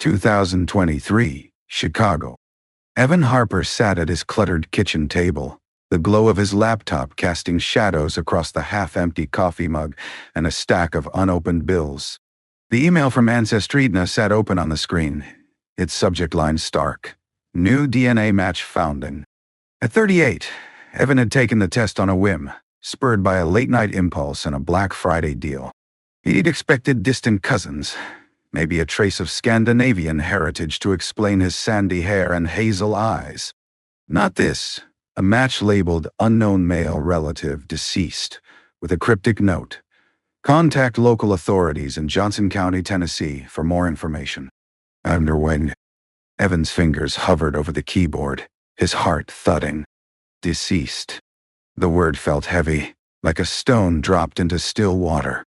2023, Chicago. Evan Harper sat at his cluttered kitchen table, the glow of his laptop casting shadows across the half-empty coffee mug and a stack of unopened bills. The email from Ancestry.na sat open on the screen, its subject line stark: New DNA match found. At 38, Evan had taken the test on a whim, spurred by a late-night impulse and a Black Friday deal. He'd expected distant cousins, maybe a trace of Scandinavian heritage to explain his sandy hair and hazel eyes. Not this, a match labeled unknown male relative deceased, with a cryptic note: contact local authorities in Johnson County, Tennessee for more information. Underwing. Evan's fingers hovered over the keyboard, his heart thudding. Deceased. The word felt heavy, like a stone dropped into still water.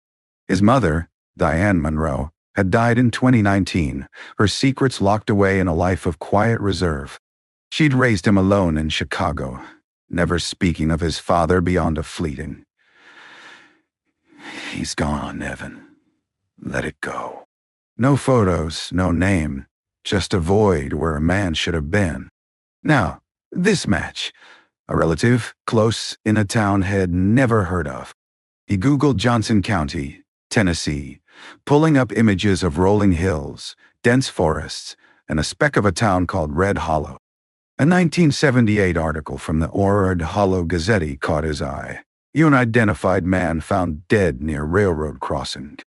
His mother, Diane Monroe, had died in 2019, her secrets locked away in a life of quiet reserve. She'd raised him alone in Chicago, never speaking of his father beyond a fleeting. He's gone, Evan. Let it go. No photos, no name, just a void where a man should have been. Now, this match, a relative close in a town he'd never heard of. He Googled Johnson County, Tennessee, pulling up images of rolling hills, dense forests, and a speck of a town called Red Hollow. A 1978 article from the Red Hollow Gazette caught his eye. An unidentified man found dead near railroad crossing.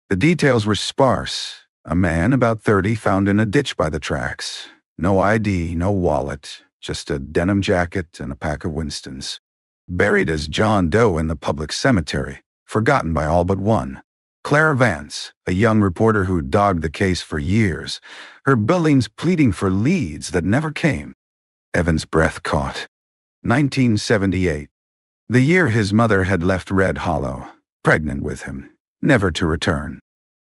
The details were sparse. A man about 30 found in a ditch by the tracks. No ID, no wallet, just a denim jacket and a pack of Winstons. Buried as John Doe in the public cemetery, forgotten by all but one. Clara Vance, a young reporter who dogged the case for years, her billings pleading for leads that never came. Evan's breath caught. 1978. The year his mother had left Red Hollow, pregnant with him, never to return.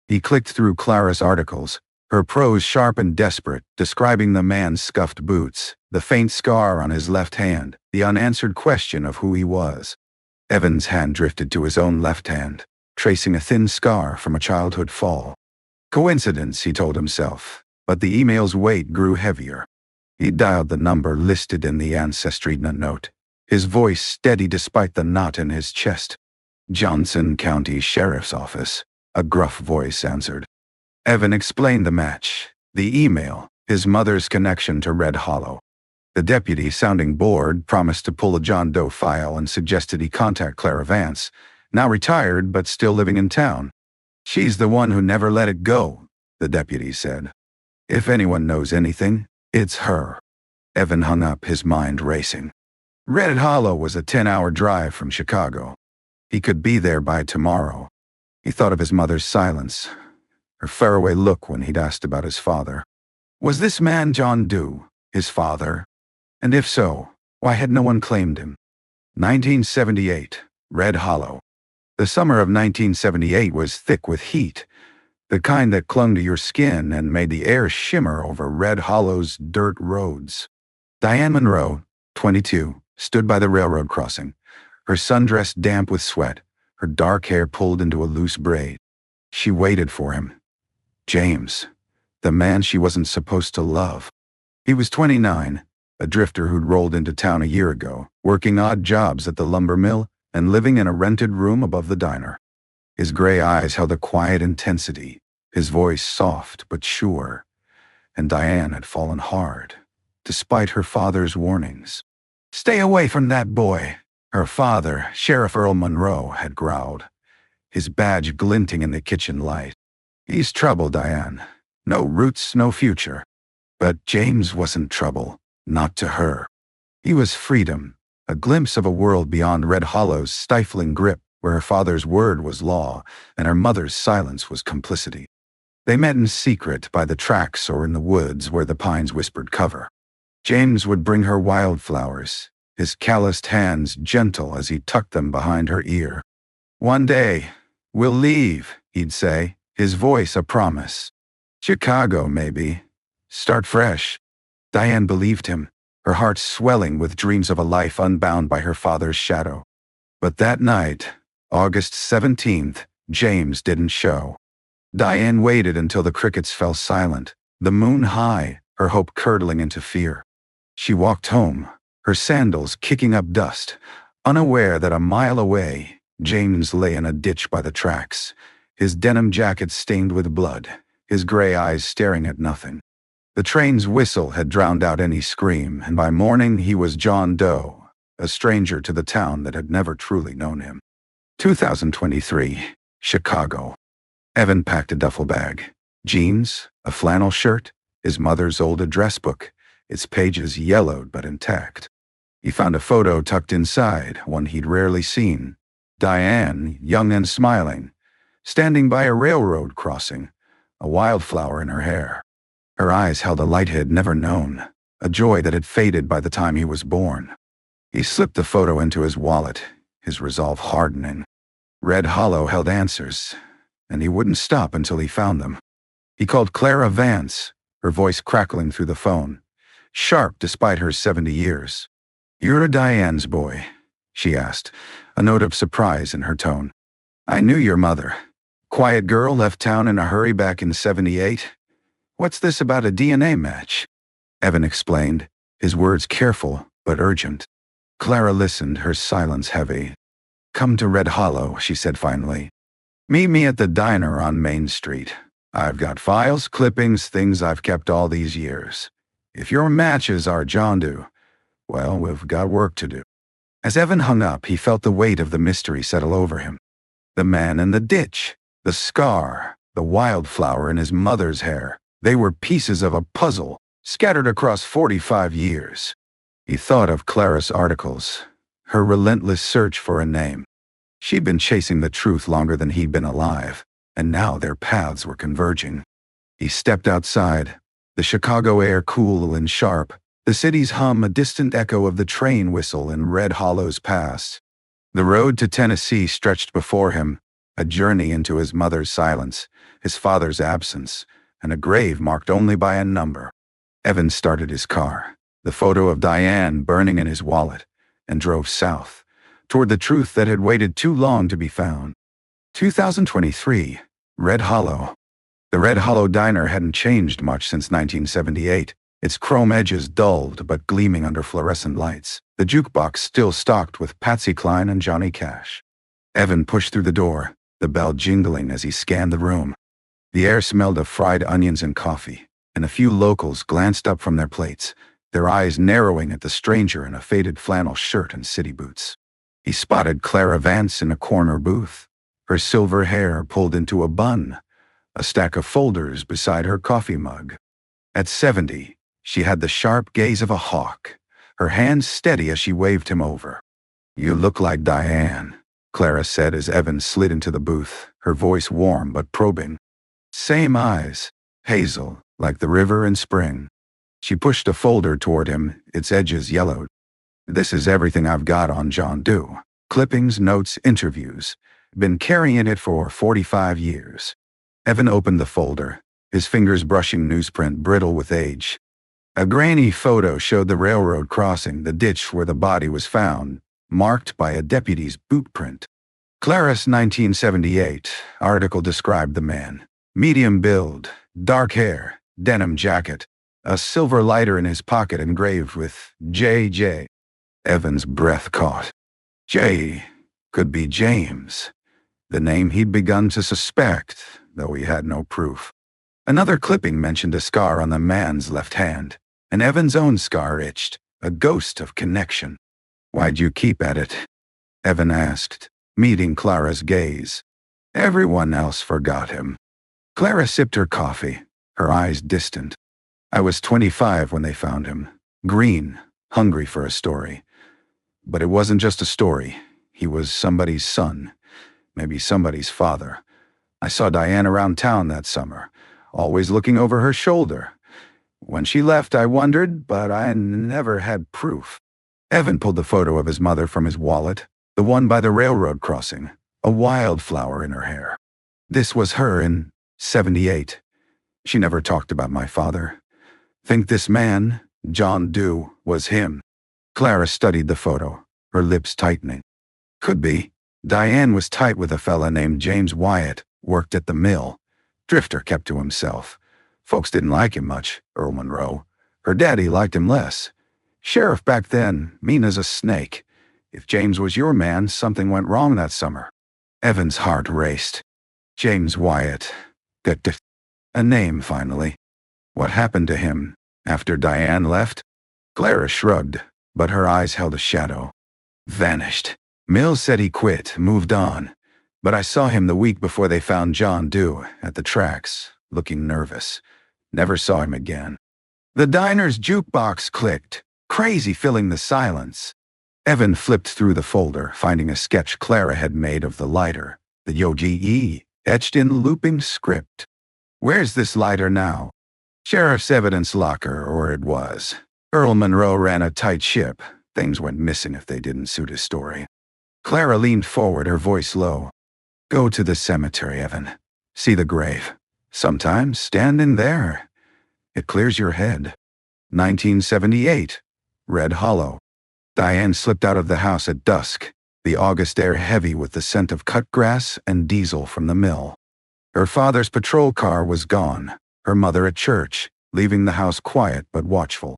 He clicked through Clara's articles, her prose sharp and desperate, describing the man's scuffed boots, the faint scar on his left hand, the unanswered question of who he was. Evan's hand drifted to his own left hand, tracing a thin scar from a childhood fall. Coincidence, he told himself, but the email's weight grew heavier. He dialed the number listed in the Ancestry.na note, his voice steady despite the knot in his chest. Johnson County Sheriff's Office, a gruff voice answered. Evan explained the match, the email, his mother's connection to Red Hollow. The deputy, sounding bored, promised to pull a John Doe file and suggested he contact Clara Vance, now retired but still living in town. She's the one who never let it go, the deputy said. If anyone knows anything, it's her. Evan hung up, his mind racing. Red Hollow was a 10-hour drive from Chicago. He could be there by tomorrow. He thought of his mother's silence, her faraway look when he'd asked about his father. Was this man John Doe his father? And if so, why had no one claimed him? 1978, Red Hollow. The summer of 1978 was thick with heat, the kind that clung to your skin and made the air shimmer over Red Hollow's dirt roads. Diane Monroe, 22, stood by the railroad crossing, her sundress damp with sweat, her dark hair pulled into a loose braid. She waited for him. James, the man she wasn't supposed to love. He was 29, a drifter who'd rolled into town a year ago, working odd jobs at the lumber mill and living in a rented room above the diner. His gray eyes held a quiet intensity, his voice soft but sure, and Diane had fallen hard, despite her father's warnings. "Stay away from that boy," her father, Sheriff Earl Monroe, had growled, his badge glinting in the kitchen light. "He's trouble, Diane. No roots, no future." But James wasn't trouble, not to her. He was freedom, a glimpse of a world beyond Red Hollow's stifling grip, where her father's word was law and her mother's silence was complicity. They met in secret by the tracks or in the woods where the pines whispered cover. James would bring her wildflowers, his calloused hands gentle as he tucked them behind her ear. "One day, we'll leave," he'd say, his voice a promise. "Chicago, maybe. Start fresh." Diane believed him, her heart swelling with dreams of a life unbound by her father's shadow. But that night, August 17th, James didn't show. Diane waited until the crickets fell silent, The moon high, her hope curdling into fear. She walked home, her sandals kicking up dust, unaware that a mile away, James lay in a ditch by the tracks, his denim jacket stained with blood, his gray eyes staring at nothing. The train's whistle had drowned out any scream, and by morning he was John Doe, a stranger to the town that had never truly known him. 2023, Chicago. Evan packed a duffel bag. Jeans, a flannel shirt, his mother's old address book, its pages yellowed but intact. He found a photo tucked inside, one he'd rarely seen. Diane, young and smiling, standing by a railroad crossing, a wildflower in her hair. Her eyes held a light he had never known, a joy that had faded by the time he was born. He slipped the photo into his wallet, his resolve hardening. Red Hollow held answers, and he wouldn't stop until he found them. He called Clara Vance, her voice crackling through the phone, sharp despite her 70 years. "You're a Diane's boy?" she asked, a note of surprise in her tone. "I knew your mother. Quiet girl left town in a hurry back in '78. What's this about a DNA match?" Evan explained, his words careful but urgent. Clara listened, her silence heavy. "Come to Red Hollow," she said finally. "Meet me at the diner on Main Street. I've got files, clippings, things I've kept all these years. If your matches are John Doe, well, we've got work to do." As Evan hung up, he felt the weight of the mystery settle over him. The man in the ditch, the scar, the wildflower in his mother's hair, they were pieces of a puzzle, scattered across 45 years. He thought of Clara's articles, her relentless search for a name. She'd been chasing the truth longer than he'd been alive, and now their paths were converging. He stepped outside, the Chicago air cool and sharp, the city's hum a distant echo of the train whistle in Red Hollow's past. The road to Tennessee stretched before him, a journey into his mother's silence, his father's absence, and a grave marked only by a number. Evan started his car, the photo of Diane burning in his wallet, and drove south, toward the truth that had waited too long to be found. 2023, Red Hollow. The Red Hollow diner hadn't changed much since 1978, its chrome edges dulled but gleaming under fluorescent lights, the jukebox still stocked with Patsy Cline and Johnny Cash. Evan pushed through the door, the bell jingling as he scanned the room. The air smelled of fried onions and coffee, and a few locals glanced up from their plates, their eyes narrowing at the stranger in a faded flannel shirt and city boots. He spotted Clara Vance in a corner booth, her silver hair pulled into a bun, a stack of folders beside her coffee mug. At 70, she had the sharp gaze of a hawk, her hands steady as she waved him over. "You look like Diane," Clara said as Evan slid into the booth, her voice warm but probing. "Same eyes, hazel, like the river in spring." She pushed a folder toward him, its edges yellowed. "This is everything I've got on John Doe. Clippings, notes, interviews. Been carrying it for 45 years. Evan opened the folder, his fingers brushing newsprint brittle with age. A grainy photo showed the railroad crossing, the ditch where the body was found, marked by a deputy's boot print. Clara's 1978 article described the man. Medium build, dark hair, denim jacket, a silver lighter in his pocket engraved with J.J. Evan's breath caught. J could be James, the name he'd begun to suspect, though he had no proof. Another clipping mentioned a scar on the man's left hand, and Evan's own scar itched, a ghost of connection. "Why'd you keep at it?" Evan asked, meeting Clara's gaze. Everyone else forgot him. Clara sipped her coffee, her eyes distant. "I was 25 when they found him, green, hungry for a story. But it wasn't just a story. He was somebody's son, maybe somebody's father. I saw Diane around town that summer, always looking over her shoulder. When she left, I wondered, but I never had proof." Evan pulled the photo of his mother from his wallet, the one by the railroad crossing, a wildflower in her hair. This was her in '78. She never talked about my father. Think this man, John Doe, was him. Clara studied the photo, her lips tightening. Could be. Diane was tight with a fella named James Wyatt, worked at the mill. Drifter kept to himself. Folks didn't like him much, Earl Monroe. Her daddy liked him less. Sheriff back then, mean as a snake. If James was your man, something went wrong that summer. Evan's heart raced. James Wyatt. A name, finally. What happened to him after Diane left? Clara shrugged, but her eyes held a shadow. Vanished. Mills said he quit, moved on. But I saw him the week before they found John Doe at the tracks, looking nervous. Never saw him again. The diner's jukebox clicked, crazy filling the silence. Evan flipped through the folder, finding a sketch Clara had made of the lighter, the Yogi etched in looping script. Where's this lighter now? Sheriff's evidence locker, or it was. Earl Monroe ran a tight ship. Things went missing if they didn't suit his story. Clara leaned forward, her voice low. Go to the cemetery, Evan. See the grave. Sometimes stand in there. It clears your head. 1978. Red Hollow. Diane slipped out of the house at dusk, the August air heavy with the scent of cut grass and diesel from the mill. Her father's patrol car was gone, her mother at church, leaving the house quiet but watchful.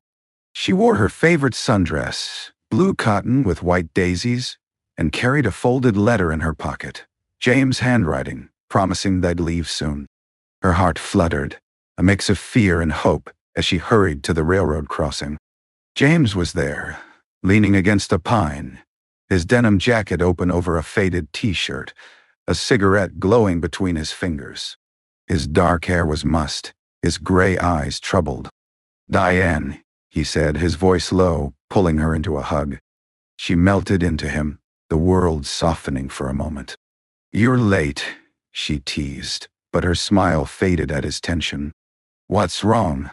She wore her favorite sundress, blue cotton with white daisies, and carried a folded letter in her pocket, James' handwriting, promising they'd leave soon. Her heart fluttered, a mix of fear and hope, as she hurried to the railroad crossing. James was there, leaning against a pine, his denim jacket open over a faded t-shirt, a cigarette glowing between his fingers. His dark hair was mussed, his gray eyes troubled. Diane, he said, his voice low, pulling her into a hug. She melted into him, the world softening for a moment. You're late, she teased, but her smile faded at his tension. What's wrong?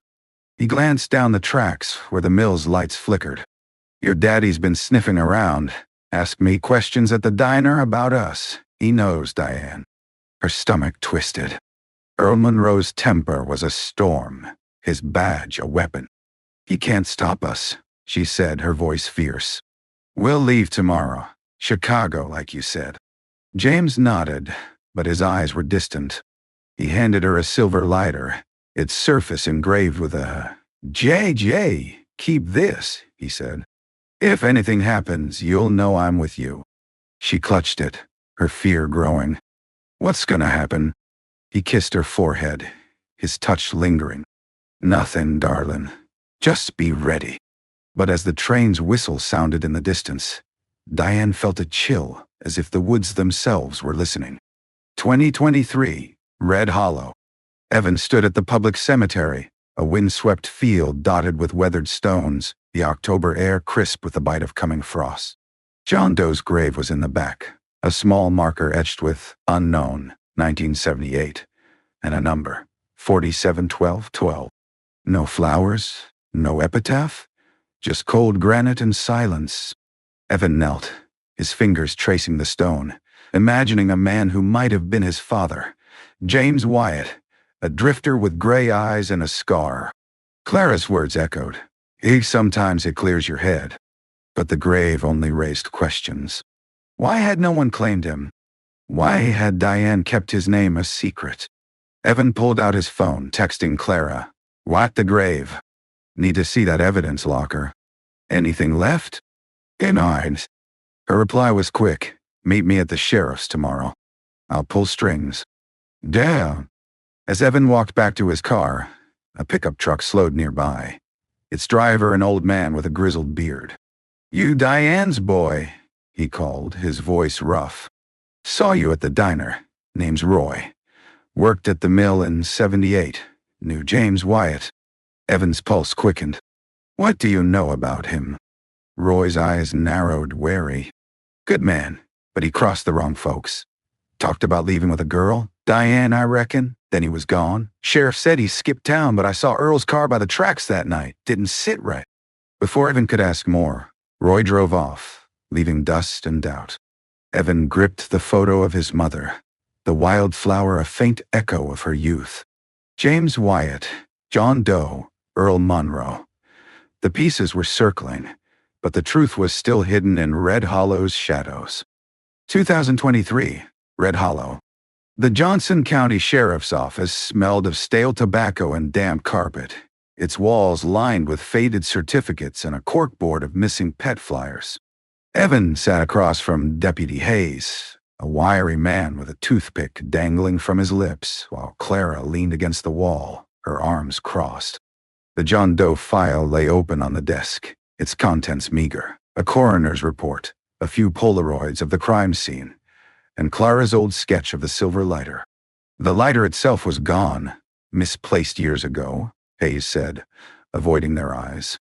He glanced down the tracks where the mill's lights flickered. Your daddy's been sniffing around. Asked me questions at the diner about us. He knows, Diane. Her stomach twisted. Earl Monroe's temper was a storm, his badge a weapon. He can't stop us, she said, her voice fierce. We'll leave tomorrow. Chicago, like you said. James nodded, but his eyes were distant. He handed her a silver lighter, its surface engraved with a J.J. Keep this, he said. If anything happens, you'll know I'm with you. She clutched it, her fear growing. What's gonna happen? He kissed her forehead, his touch lingering. Nothing, darling. Just be ready. But as the train's whistle sounded in the distance, Diane felt a chill, as if the woods themselves were listening. 2023, Red Hollow. Evan stood at the public cemetery, a windswept field dotted with weathered stones, the October air crisp with the bite of coming frost. John Doe's grave was in the back, a small marker etched with Unknown, 1978, and a number, 471212. No flowers, no epitaph, just cold granite and silence. Evan knelt, his fingers tracing the stone, imagining a man who might have been his father, James Wyatt, a drifter with gray eyes and a scar. Clara's words echoed. Sometimes it clears your head. But the grave only raised questions. Why had no one claimed him? Why had Diane kept his name a secret? Evan pulled out his phone, texting Clara. What the grave? Need to see that evidence locker. Anything left? Denied. Her reply was quick. Meet me at the sheriff's tomorrow. I'll pull strings. Damn. As Evan walked back to his car, a pickup truck slowed nearby. Its driver an old man with a grizzled beard. You Diane's boy, he called, his voice rough. Saw you at the diner. Name's Roy. Worked at the mill in '78. Knew James Wyatt. Evan's pulse quickened. What do you know about him? Roy's eyes narrowed, wary. Good man, but he crossed the wrong folks. Talked about leaving with a girl. Diane, I reckon. Then he was gone. Sheriff said he skipped town, but I saw Earl's car by the tracks that night. Didn't sit right. Before Evan could ask more, Roy drove off, leaving dust and doubt. Evan gripped the photo of his mother, the wildflower a faint echo of her youth. James Wyatt, John Doe, Earl Monroe. The pieces were circling, but the truth was still hidden in Red Hollow's shadows. 2023, Red Hollow. The Johnson County Sheriff's Office smelled of stale tobacco and damp carpet, its walls lined with faded certificates and a corkboard of missing pet flyers. Evan sat across from Deputy Hayes, a wiry man with a toothpick dangling from his lips, while Clara leaned against the wall, her arms crossed. The John Doe file lay open on the desk, its contents meager: a coroner's report, a few Polaroids of the crime scene, and Clara's old sketch of the silver lighter. The lighter itself was gone, misplaced years ago, Hayes said, avoiding their eyes.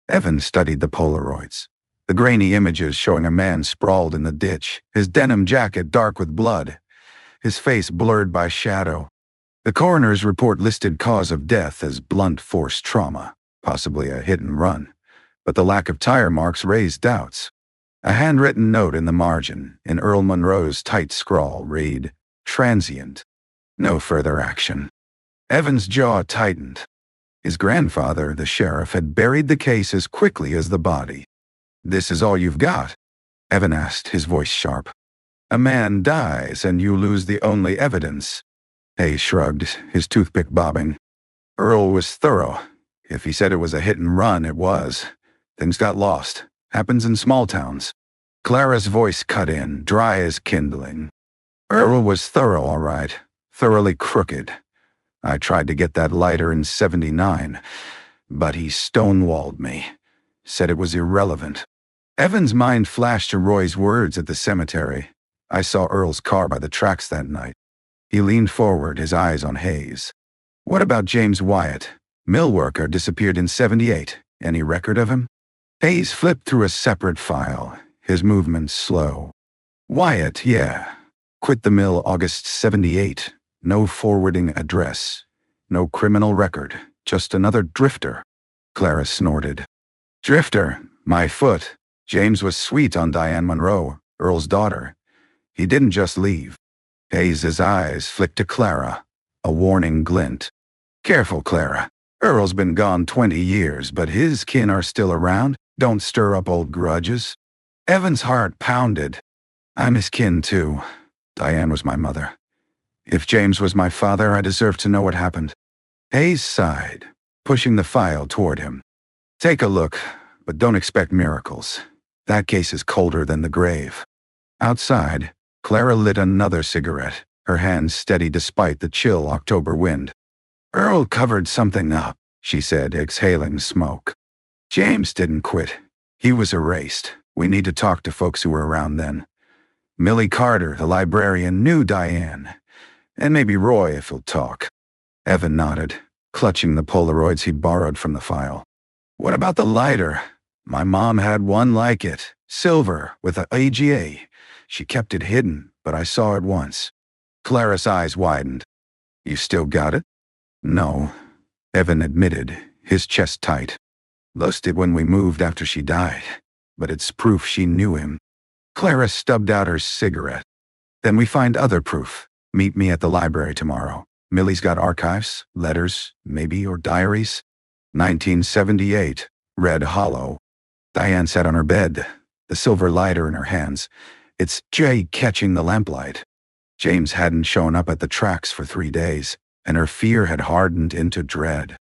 Evan studied the Polaroids, the grainy images showing a man sprawled in the ditch, his denim jacket dark with blood, his face blurred by shadow. The coroner's report listed cause of death as blunt force trauma, possibly a hit and run, but the lack of tire marks raised doubts. A handwritten note in the margin, in Earl Monroe's tight scrawl, read, "Transient." No further action. Evan's jaw tightened. His grandfather, the sheriff, had buried the case as quickly as the body. "This is all you've got?" Evan asked, his voice sharp. "A man dies and you lose the only evidence." Hayes shrugged, his toothpick bobbing. "Earl was thorough. If he said it was a hit and run, it was. Things got lost. Happens in small towns." Clara's voice cut in, dry as kindling. "Earl was thorough, all right. Thoroughly crooked. I tried to get that lighter in '79, but he stonewalled me. Said it was irrelevant." Evan's mind flashed to Roy's words at the cemetery. "I saw Earl's car by the tracks that night." He leaned forward, his eyes on Hayes. "What about James Wyatt? Mill worker, disappeared in '78. Any record of him?" Hayes flipped through a separate file, his movements slow. "Wyatt, yeah. Quit the mill August '78. No forwarding address. No criminal record. Just another drifter." Clara snorted. "Drifter? My foot. James was sweet on Diane Monroe, Earl's daughter. He didn't just leave." Hayes's eyes flicked to Clara, a warning glint. "Careful, Clara. Earl's been gone 20 years, but his kin are still around. Don't stir up old grudges." Evan's heart pounded. "I'm his kin, too. Diane was my mother. If James was my father, I deserve to know what happened." Hayes sighed, pushing the file toward him. "Take a look, but don't expect miracles. That case is colder than the grave." Outside, Clara lit another cigarette, her hands steady despite the chill October wind. "Earl covered something up," she said, exhaling smoke. "James didn't quit. He was erased. We need to talk to folks who were around then. Millie Carter, the librarian, knew Diane. And maybe Roy, if he'll talk." Evan nodded, clutching the Polaroids he'd borrowed from the file. "What about the lighter? My mom had one like it. Silver, with a AGA. She kept it hidden, but I saw it once." Clara's eyes widened. "You still got it?" "No," Evan admitted, his chest tight. "Lost it when we moved after she died, but it's proof she knew him." Clara stubbed out her cigarette. "Then we find other proof. Meet me at the library tomorrow. Millie's got archives, letters, maybe, or diaries." 1978, red hollow. Diane sat on her bed, the silver lighter in her hands, its J catching the lamplight. James hadn't shown up at the tracks for 3 days, and her fear had hardened into dread.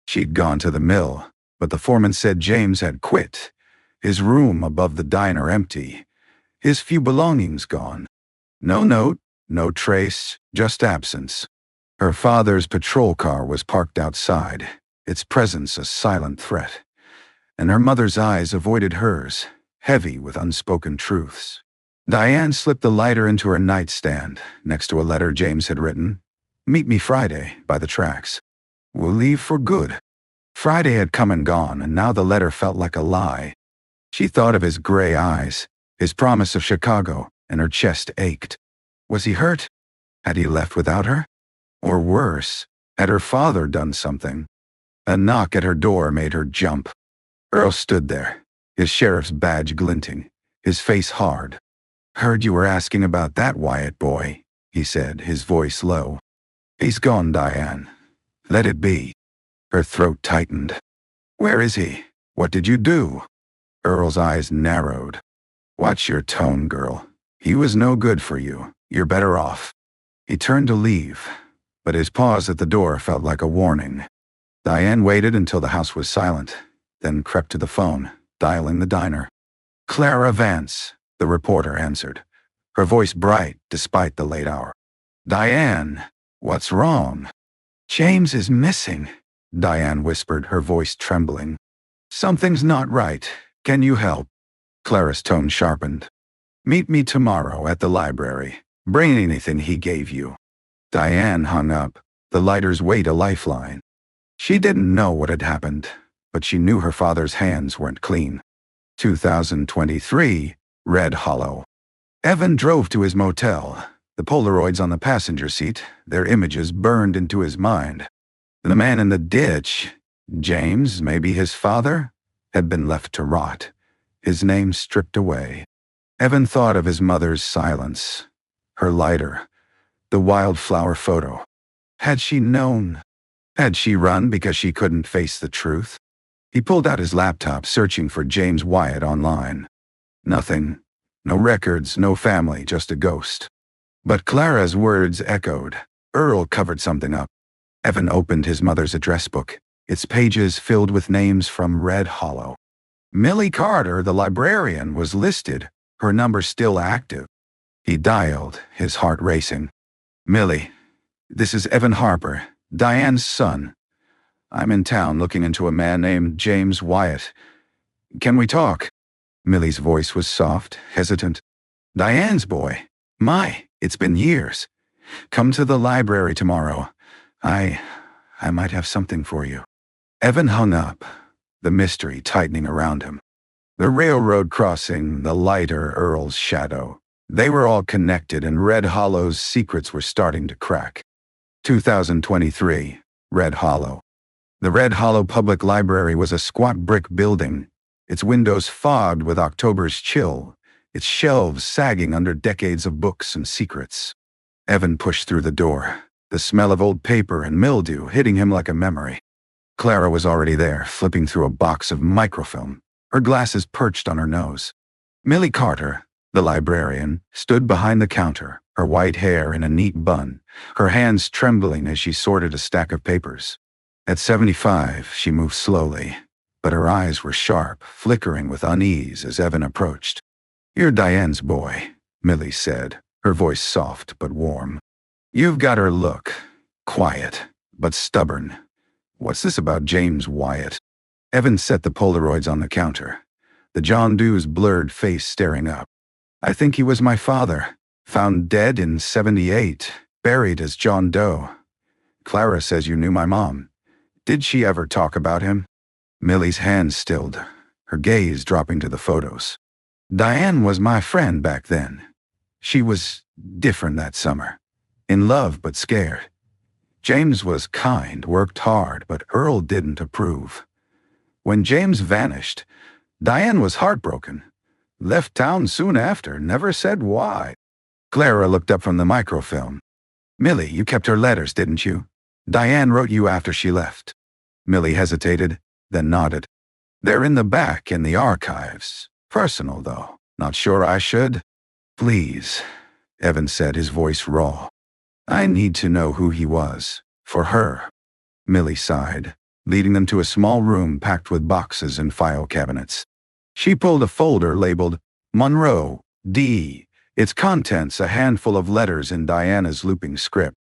She'd gone to the mill, but the foreman said James had quit. His room above the diner empty. His few belongings gone. No note, no trace, just absence. Her father's patrol car was parked outside, its presence a silent threat. And her mother's eyes avoided hers, heavy with unspoken truths. Diane slipped the lighter into her nightstand, next to a letter James had written. "Meet me Friday, by the tracks. We'll leave for good." Friday had come and gone, and now the letter felt like a lie. She thought of his gray eyes, his promise of Chicago, and her chest ached. Was he hurt? Had he left without her? Or worse, had her father done something? A knock at her door made her jump. Earl stood there, his sheriff's badge glinting, his face hard. "Heard you were asking about that Wyatt boy," he said, his voice low. "He's gone, Diane. Let it be." Her throat tightened. "Where is he? What did you do?" Earl's eyes narrowed. "Watch your tone, girl. He was no good for you. You're better off." He turned to leave, but his pause at the door felt like a warning. Diane waited until the house was silent, then crept to the phone, dialing the diner. "Clara Vance," the reporter answered, her voice bright despite the late hour. "Diane, what's wrong?" "James is missing," Diane whispered, her voice trembling. "Something's not right. Can you help?" Clara's tone sharpened. "Meet me tomorrow at the library. Bring anything he gave you." Diane hung up, the lighter's weight a lifeline. She didn't know what had happened, but she knew her father's hands weren't clean. 2023, Red Hollow. Evan drove to his motel, the Polaroids on the passenger seat, their images burned into his mind. The man in the ditch, James, maybe his father, had been left to rot, his name stripped away. Evan thought of his mother's silence, her lighter, the wildflower photo. Had she known? Had she run because she couldn't face the truth? He pulled out his laptop, searching for James Wyatt online. Nothing. No records, no family, just a ghost. But Clara's words echoed. Earl covered something up. Evan opened his mother's address book, its pages filled with names from Red Hollow. Millie Carter, the librarian, was listed, her number still active. He dialed, his heart racing. "Millie, this is Evan Harper, Diane's son. I'm in town looking into a man named James Wyatt. Can we talk?" Millie's voice was soft, hesitant. "Diane's boy. It's been years. Come to the library tomorrow. I might have something for you." Evan hung up, the mystery tightening around him. The railroad crossing, the lighter Earl's shadow. They were all connected, and Red Hollow's secrets were starting to crack. 2023, Red Hollow. The Red Hollow Public Library was a squat brick building, its windows fogged with October's chill, its shelves sagging under decades of books and secrets. Evan pushed through the door, the smell of old paper and mildew hitting him like a memory. Clara was already there, flipping through a box of microfilm, her glasses perched on her nose. Millie Carter, the librarian, stood behind the counter, her white hair in a neat bun, her hands trembling as she sorted a stack of papers. At 75, she moved slowly, but her eyes were sharp, flickering with unease as Evan approached. "You're Diane's boy," Millie said, her voice soft but warm. "You've got her look, quiet, but stubborn. What's this about James Wyatt?" Evan set the Polaroids on the counter, the John Doe's blurred face staring up. "I think he was my father, found dead in 78, buried as John Doe. Clara says you knew my mom. Did she ever talk about him?" Millie's hands stilled, her gaze dropping to the photos. "Diane was my friend back then. She was different that summer. In love but scared. James was kind, worked hard, but Earl didn't approve. When James vanished, Diane was heartbroken. Left town soon after, never said why." Clara looked up from the microfilm. "Millie, you kept her letters, didn't you? Diane wrote you after she left." Millie hesitated, then nodded. "They're in the back in the archives. Personal, though. Not sure I should." "Please," Evan said, his voice raw. "I need to know who he was. For her." Millie sighed, leading them to a small room packed with boxes and file cabinets. She pulled a folder labeled Monroe, D. Its contents a handful of letters in Diana's looping script.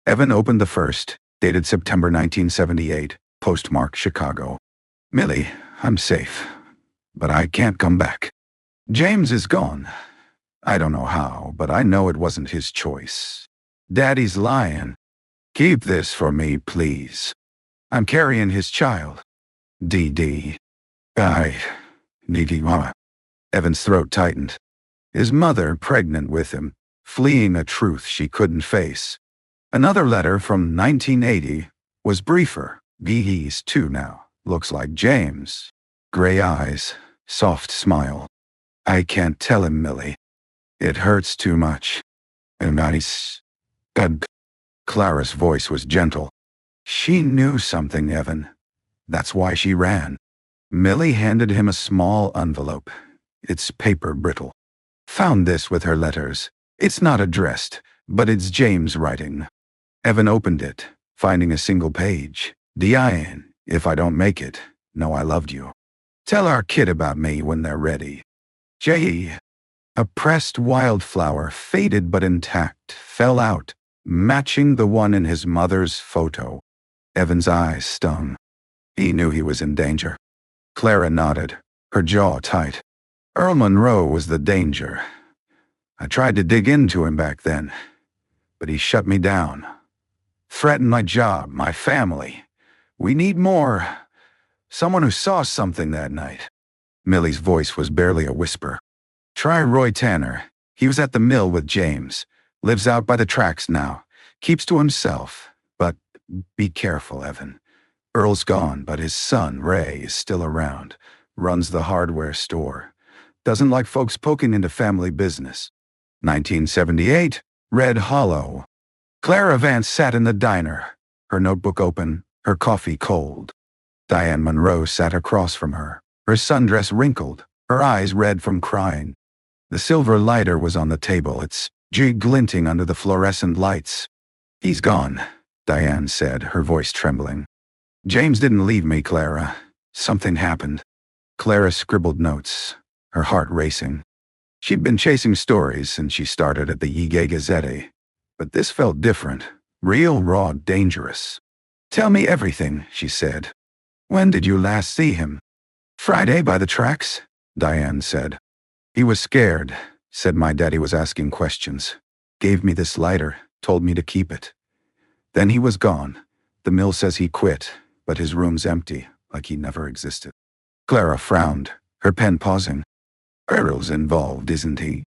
Evan opened the first, dated September 1978, postmarked Chicago. "Millie, I'm safe, but I can't come back. James is gone. I don't know how, but I know it wasn't his choice. Daddy's lying. Keep this for me, please. I'm carrying his child. D.D. I need mama." Evan's throat tightened. His mother pregnant with him, fleeing a truth she couldn't face. Another letter from 1980 was briefer. He's 2 now. Looks like James. Gray eyes, soft smile. "I can't tell him, Millie. It hurts too much. And God." Clara's voice was gentle. "She knew something, Evan. That's why she ran." Millie handed him a small envelope. Its paper brittle. "Found this with her letters. It's not addressed. But it's James' writing. Evan opened it, finding a single page. "DIN, if I don't make it, know I loved you. Tell our kid about me when they're ready. J.E." A pressed wildflower, faded but intact, fell out, matching the one in his mother's photo. Evan's eyes stung. He knew he was in danger. Clara nodded, her jaw tight. Earl Monroe was the danger. I tried to dig into him back then, but he shut me down. Threatened my job, my family. We need more. Someone who saw something that night. Millie's voice was barely a whisper. Try Roy Tanner. He was at the mill with James. Lives out by the tracks now. Keeps to himself. But be careful, Evan. Earl's gone, but his son, Ray, is still around. Runs the hardware store. Doesn't like folks poking into family business. 1978, Red Hollow. Clara Vance sat in the diner, her notebook open, her coffee cold. Diane Monroe sat across from her, her sundress wrinkled, her eyes red from crying. The silver lighter was on the table, its jig glinting under the fluorescent lights. He's gone, Diane said, her voice trembling. James didn't leave me, Clara. Something happened. Clara scribbled notes, her heart racing. She'd been chasing stories since she started at the Yigay Gazette, but this felt different, real, raw, dangerous. Tell me everything, she said. When did you last see him? Friday by the tracks, Diane said. He was scared, said my daddy was asking questions. Gave me this lighter, told me to keep it. Then he was gone. The mill says he quit, but his room's empty, like he never existed. Clara frowned, her pen pausing. Earl's involved, isn't he?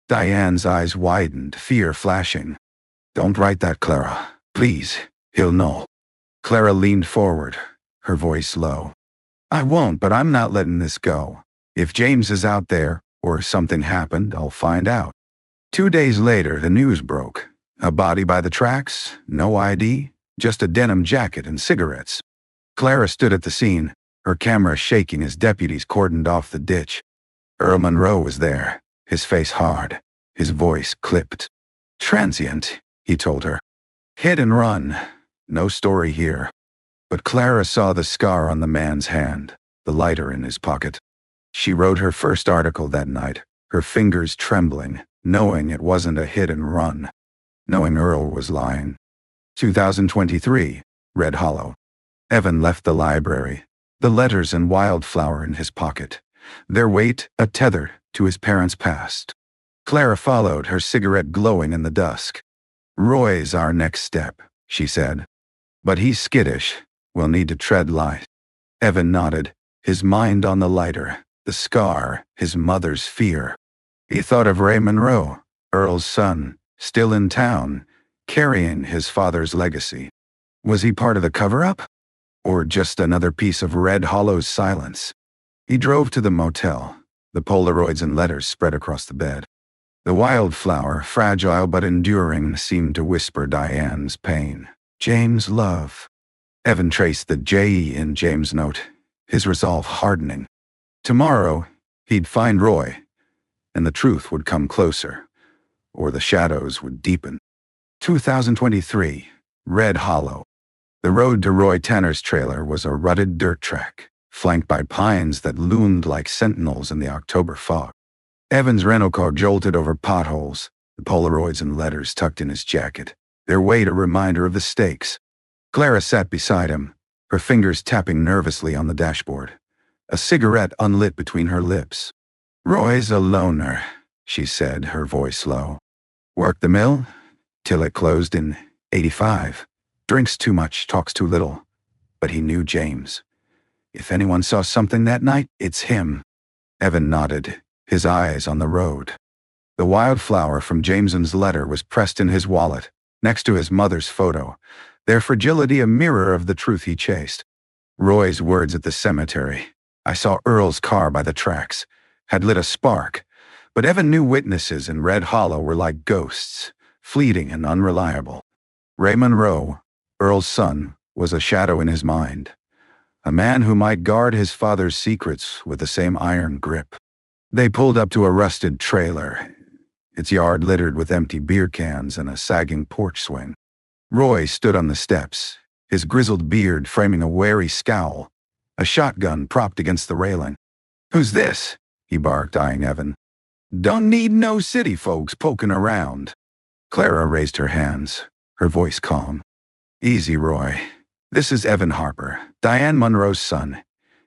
Diane's eyes widened, fear flashing. Don't write that, Clara. Please, he'll know. Clara leaned forward, her voice low. I won't, but I'm not letting this go. If James is out there, or something happened, I'll find out. 2 days later, the news broke. A body by the tracks, no ID, just a denim jacket and cigarettes. Clara stood at the scene, her camera shaking as deputies cordoned off the ditch. Earl Monroe was there, his face hard, his voice clipped. Transient, he told her. Hit and run. No story here. But Clara saw the scar on the man's hand, the lighter in his pocket. She wrote her first article that night, her fingers trembling, knowing it wasn't a hit and run, knowing Earl was lying. 2023, Red Hollow. Evan left the library, the letters and wildflower in his pocket, their weight a tether to his parents' past. Clara followed, her cigarette glowing in the dusk. Roy's our next step, she said. But he's skittish. We'll need to tread light. Evan nodded, his mind on the lighter, the scar, his mother's fear. He thought of Ray Monroe, Earl's son, still in town, carrying his father's legacy. Was he part of the cover-up? Or just another piece of Red Hollow's silence? He drove to the motel, the Polaroids and letters spread across the bed. The wildflower, fragile but enduring, seemed to whisper Diane's pain. James' love. Evan traced the J in James' note, his resolve hardening. Tomorrow, he'd find Roy, and the truth would come closer, or the shadows would deepen. 2023, Red Hollow. The road to Roy Tanner's trailer was a rutted dirt track, flanked by pines that loomed like sentinels in the October fog. Evan's rental car jolted over potholes, the Polaroids and letters tucked in his jacket, their weight a reminder of the stakes. Clara sat beside him, her fingers tapping nervously on the dashboard, a cigarette unlit between her lips. Roy's a loner, she said, her voice low. Worked the mill, till it closed in 85. Drinks too much, talks too little. But he knew James. If anyone saw something that night, it's him. Evan nodded, his eyes on the road. The wildflower from Jameson's letter was pressed in his wallet, next to his mother's photo, their fragility a mirror of the truth he chased. Roy's words at the cemetery. I saw Earl's car by the tracks, had lit a spark, but Evan knew witnesses in Red Hollow were like ghosts, fleeting and unreliable. Ray Monroe, Earl's son, was a shadow in his mind, a man who might guard his father's secrets with the same iron grip. They pulled up to a rusted trailer. its yard littered with empty beer cans and a sagging porch swing. Roy stood on the steps, his grizzled beard framing a wary scowl, a shotgun propped against the railing. "Who's this?" he barked, eyeing Evan. "Don't need no city folks poking around." Clara raised her hands, her voice calm. "Easy, Roy. This is Evan Harper, Diane Monroe's son.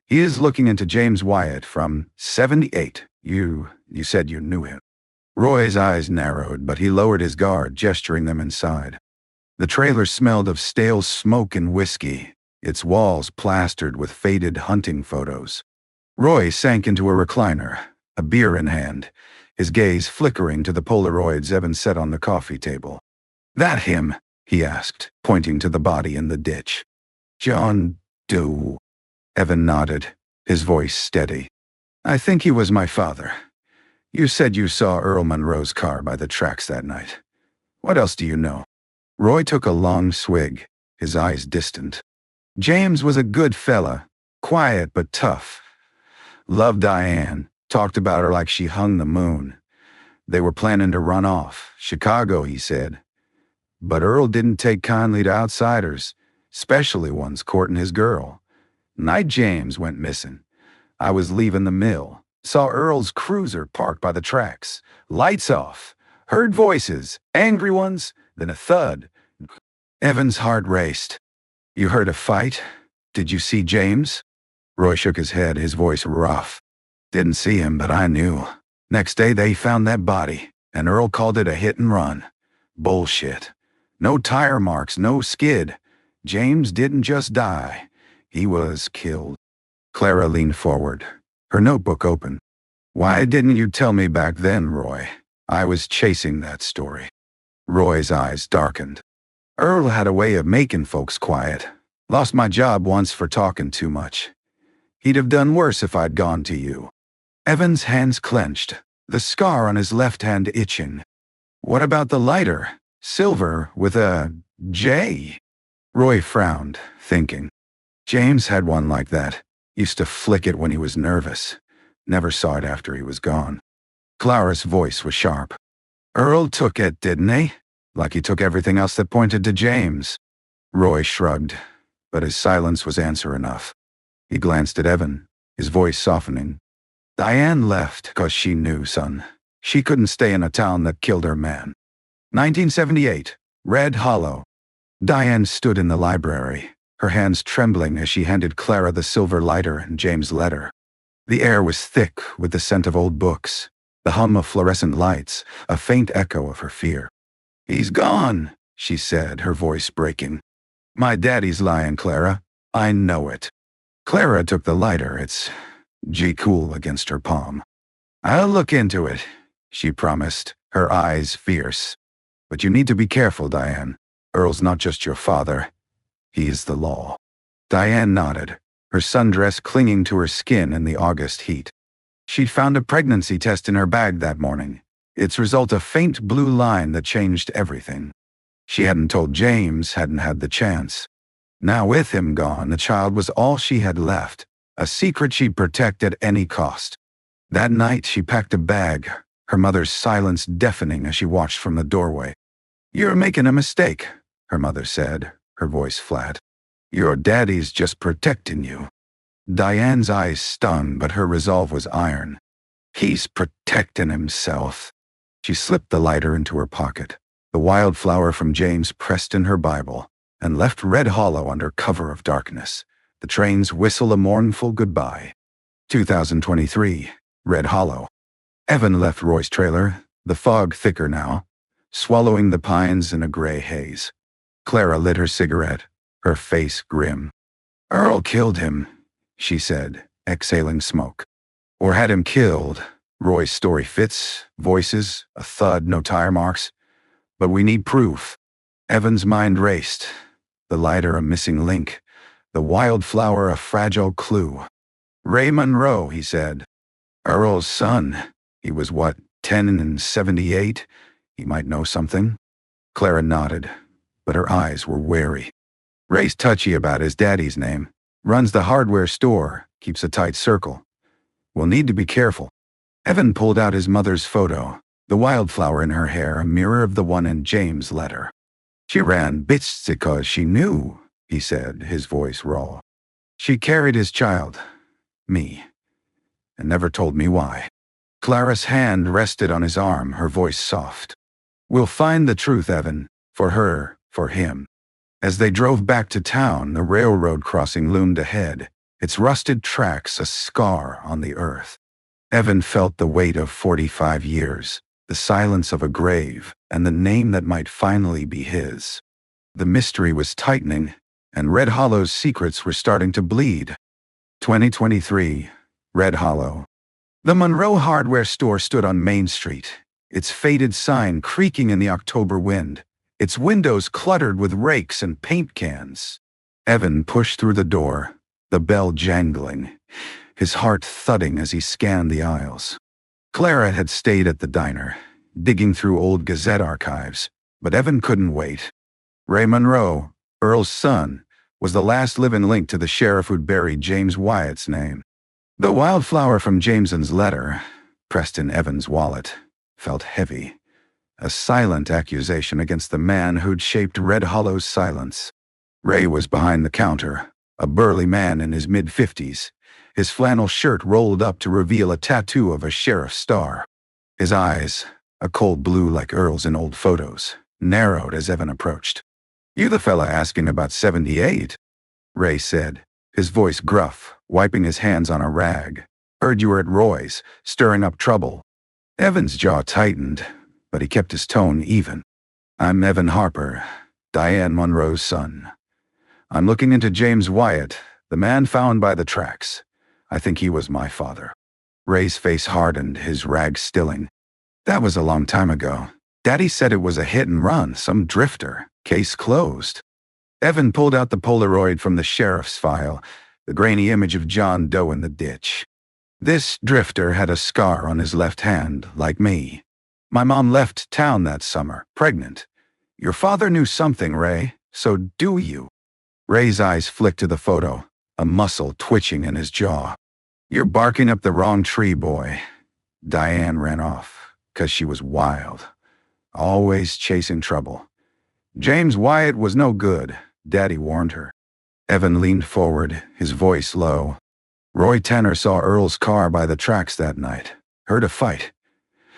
He is looking into James Wyatt from 78. You said you knew him." Roy's eyes narrowed, but he lowered his guard, gesturing them inside. The trailer smelled of stale smoke and whiskey, its walls plastered with faded hunting photos. Roy sank into a recliner, a beer in hand, his gaze flickering to the Polaroids Evan set on the coffee table. "That him?" he asked, pointing to the body in the ditch. "John Doe." Evan nodded, his voice steady. "I think he was my father. You said you saw Earl Monroe's car by the tracks that night. What else do you know?" Roy took a long swig, his eyes distant. "James was a good fella, quiet but tough. Loved Diane, talked about her like she hung the moon. They were planning to run off. Chicago, he said. But Earl didn't take kindly to outsiders, especially ones courting his girl. Night James went missing. I was leaving the mill. Saw Earl's cruiser parked by the tracks. Lights off. Heard voices, angry ones, then a thud. Evan's heart raced. "You heard a fight? Did you see James?" Roy shook his head, his voice rough. "Didn't see him, but I knew. Next day they found that body, and Earl called it a hit and run. Bullshit. No tire marks, no skid. James didn't just die. He was killed." Clara leaned forward, her notebook open. "Why didn't you tell me back then, Roy? I was chasing that story." Roy's eyes darkened. "Earl had a way of making folks quiet. Lost my job once for talking too much. He'd have done worse if I'd gone to you." Evan's hands clenched, the scar on his left hand itching. "What about the lighter? Silver with a J?" Roy frowned, thinking. James had one like that. Used to flick it when he was nervous. Never saw it after he was gone. Clara's voice was sharp. "Earl took it, didn't he? Like he took everything else that pointed to James." Roy shrugged, but his silence was answer enough. He glanced at Evan, his voice softening. "Diane left 'cause she knew, son. She couldn't stay in a town that killed her man. 1978, Red Hollow." Diane stood in the library, her hands trembling as she handed Clara the silver lighter and James' letter. The air was thick with the scent of old books, the hum of fluorescent lights, a faint echo of her fear. "He's gone," she said, her voice breaking. "My daddy's lying, Clara. I know it." Clara took the lighter, its cool against her palm. "I'll look into it," she promised, her eyes fierce. "But you need to be careful, Diane. Earl's not just your father. He is the law." Diane nodded, her sundress clinging to her skin in the August heat. She'd found a pregnancy test in her bag that morning, its result a faint blue line that changed everything. She hadn't told James, hadn't had the chance. Now with him gone, the child was all she had left, a secret she'd protect at any cost. That night she packed a bag, her mother's silence deafening as she watched from the doorway. "You're making a mistake," her mother said, her voice flat. "Your daddy's just protecting you." Diane's eyes stung, but her resolve was iron. "He's protecting himself." She slipped the lighter into her pocket, the wildflower from James pressed in her Bible, and left Red Hollow under cover of darkness, the train's whistle a mournful goodbye. 2023, Red Hollow. Evan left Roy's trailer, the fog thicker now, swallowing the pines in a gray haze. Clara lit her cigarette, her face grim. "Earl killed him," she said, exhaling smoke. "Or had him killed. Roy's story fits, voices, a thud, no tire marks. But we need proof." Evan's mind raced. The lighter a missing link, the wildflower a fragile clue. "Ray Monroe," he said. "Earl's son. He was what, 10 and 78? He might know something." Clara nodded, but her eyes were wary. "Ray's touchy about his daddy's name. Runs the hardware store, keeps a tight circle. We'll need to be careful." Evan pulled out his mother's photo, the wildflower in her hair a mirror of the one in James' letter. She ran bits because she knew, he said, his voice raw. She carried his child, me, and never told me why. Clara's hand rested on his arm, her voice soft. We'll find the truth, Evan, for her, for him. As they drove back to town, the railroad crossing loomed ahead, its rusted tracks a scar on the earth. Evan felt the weight of 45 years, the silence of a grave, and the name that might finally be his. The mystery was tightening, and Red Hollow's secrets were starting to bleed. 2023, Red Hollow. The Monroe hardware store stood on Main Street, its faded sign creaking in the October wind, its windows cluttered with rakes and paint cans. Evan pushed through the door, the bell jangling, his heart thudding as he scanned the aisles. Clara had stayed at the diner, digging through old Gazette archives, but Evan couldn't wait. Ray Monroe, Earl's son, was the last living link to the sheriff who'd buried James Wyatt's name. The wildflower from Jameson's letter, pressed in Evan's wallet, felt heavy. A silent accusation against the man who'd shaped Red Hollow's silence. Ray was behind the counter, a burly man in his mid-50s, his flannel shirt rolled up to reveal a tattoo of a sheriff's star. His eyes, a cold blue like Earl's in old photos, narrowed as Evan approached. "You the fella asking about 78?" Ray said, his voice gruff, wiping his hands on a rag. "Heard you were at Roy's, stirring up trouble." Evan's jaw tightened, but he kept his tone even. "I'm Evan Harper, Diane Monroe's son. I'm looking into James Wyatt, the man found by the tracks. I think he was my father." Ray's face hardened, his rag stilling. "That was a long time ago. Daddy said it was a hit and run, some drifter. Case closed." Evan pulled out the Polaroid from the sheriff's file, the grainy image of John Doe in the ditch. "This drifter had a scar on his left hand, like me. My mom left town that summer, pregnant. Your father knew something, Ray, so do you?" Ray's eyes flicked to the photo, a muscle twitching in his jaw. "You're barking up the wrong tree, boy." Diane ran off, 'cause she was wild, always chasing trouble. James Wyatt was no good, Daddy warned her. Evan leaned forward, his voice low. "Roy Tanner saw Earl's car by the tracks that night. Heard a fight.